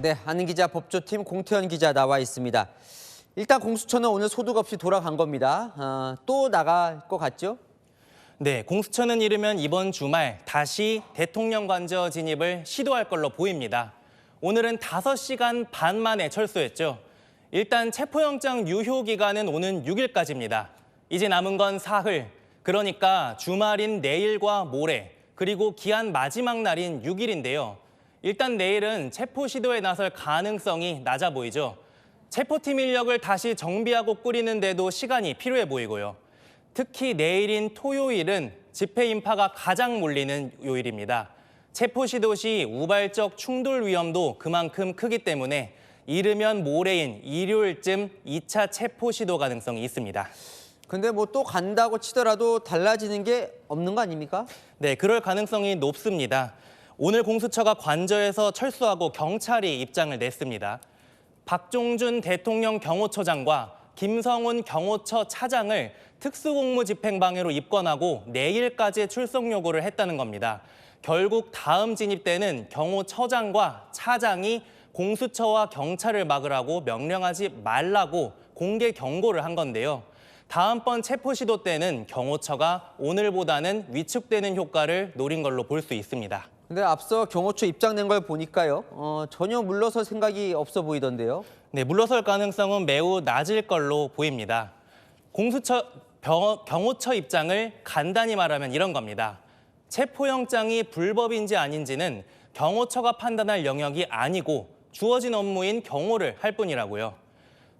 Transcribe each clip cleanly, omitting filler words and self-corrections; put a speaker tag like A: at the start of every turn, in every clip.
A: 네, 아는 기자 법조팀 공태현 기자 나와 있습니다. 일단 공수처는 오늘 소득 없이 돌아간 겁니다. 또 나갈 것 같죠?
B: 네, 공수처는 이르면 이번 주말 다시 대통령 관저 진입을 시도할 걸로 보입니다. 오늘은 5시간 반 만에 철수했죠. 일단 체포영장 유효 기간은 오는 6일까지입니다. 이제 남은 건 사흘, 그러니까 주말인 내일과 모레, 그리고 기한 마지막 날인 6일인데요. 일단 내일은 체포 시도에 나설 가능성이 낮아 보이죠. 체포팀 인력을 다시 정비하고 꾸리는데도 시간이 필요해 보이고요. 특히 내일인 토요일은 집회 인파가 가장 몰리는 요일입니다. 체포 시도 시 우발적 충돌 위험도 그만큼 크기 때문에 이르면 모레인 일요일쯤 2차 체포 시도 가능성이 있습니다.
A: 근데 뭐 또 간다고 치더라도 달라지는 게 없는 거 아닙니까?
B: 네, 그럴 가능성이 높습니다. 오늘 공수처가 관저에서 철수하고 경찰이 입장을 냈습니다. 박종준 대통령 경호처장과 김성훈 경호처 차장을 특수공무집행방해로 입건하고 내일까지 출석 요구를 했다는 겁니다. 결국 다음 진입 때는 경호처장과 차장이 공수처와 경찰을 막으라고 명령하지 말라고 공개 경고를 한 건데요. 다음번 체포 시도 때는 경호처가 오늘보다는 위축되는 효과를 노린 걸로 볼 수 있습니다.
A: 근데 앞서 경호처 입장 낸 걸 보니까요. 전혀 물러설 생각이 없어 보이던데요.
B: 네, 물러설 가능성은 매우 낮을 걸로 보입니다. 경호처 입장을 간단히 말하면 이런 겁니다. 체포영장이 불법인지 아닌지는 경호처가 판단할 영역이 아니고 주어진 업무인 경호를 할 뿐이라고요.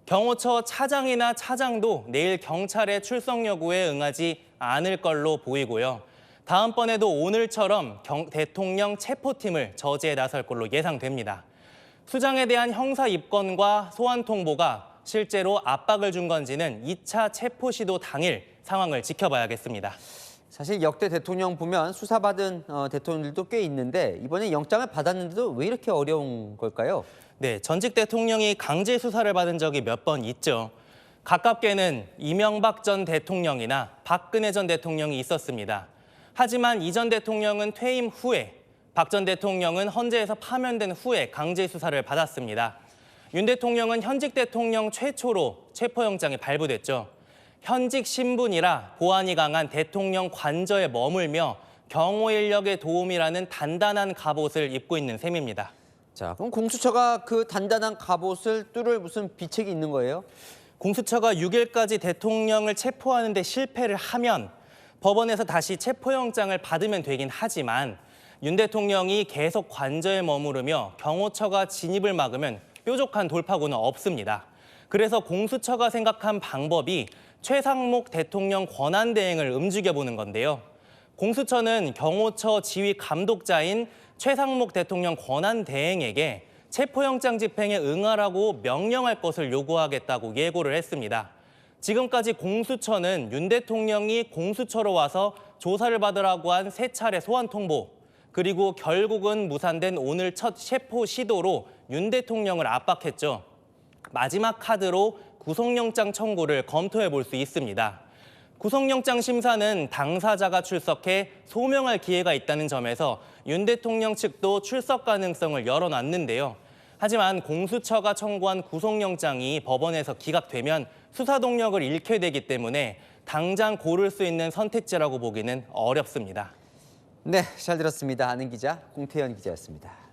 B: 경호처 차장이나 차장도 내일 경찰의 출석 요구에 응하지 않을 걸로 보이고요. 다음번에도 오늘처럼 대통령 체포팀을 저지해 나설 걸로 예상됩니다. 수장에 대한 형사 입건과 소환 통보가 실제로 압박을 준 건지는 2차 체포 시도 당일 상황을 지켜봐야겠습니다.
A: 사실 역대 대통령 보면 수사받은 대통령들도 꽤 있는데 이번에 영장을 받았는데도 왜 이렇게 어려운 걸까요?
B: 네, 전직 대통령이 강제 수사를 받은 적이 몇 번 있죠. 가깝게는 이명박 전 대통령이나 박근혜 전 대통령이 있었습니다. 하지만 이 전 대통령은 퇴임 후에, 박 전 대통령은 헌재에서 파면된 후에 강제 수사를 받았습니다. 윤 대통령은 현직 대통령 최초로 체포영장이 발부됐죠. 현직 신분이라 보안이 강한 대통령 관저에 머물며 경호 인력의 도움이라는 단단한 갑옷을 입고 있는 셈입니다.
A: 자, 그럼 공수처가 그 단단한 갑옷을 뚫을 무슨 비책이 있는 거예요?
B: 공수처가 6일까지 대통령을 체포하는 데 실패를 하면 법원에서 다시 체포영장을 받으면 되긴 하지만 윤 대통령이 계속 관저에 머무르며 경호처가 진입을 막으면 뾰족한 돌파구는 없습니다. 그래서 공수처가 생각한 방법이 최상목 대통령 권한대행을 움직여보는 건데요. 공수처는 경호처 지휘 감독자인 최상목 대통령 권한대행에게 체포영장 집행에 응하라고 명령할 것을 요구하겠다고 예고를 했습니다. 지금까지 공수처는 윤 대통령이 공수처로 와서 조사를 받으라고 한 3차례 소환 통보, 그리고 결국은 무산된 오늘 첫 체포 시도로 윤 대통령을 압박했죠. 마지막 카드로 구속영장 청구를 검토해 볼 수 있습니다. 구속영장 심사는 당사자가 출석해 소명할 기회가 있다는 점에서 윤 대통령 측도 출석 가능성을 열어놨는데요. 하지만 공수처가 청구한 구속영장이 법원에서 기각되면 수사 동력을 잃게 되기 때문에 당장 고를 수 있는 선택지라고 보기는 어렵습니다.
A: 네, 잘 들었습니다. 아는 기자 공태현 기자였습니다.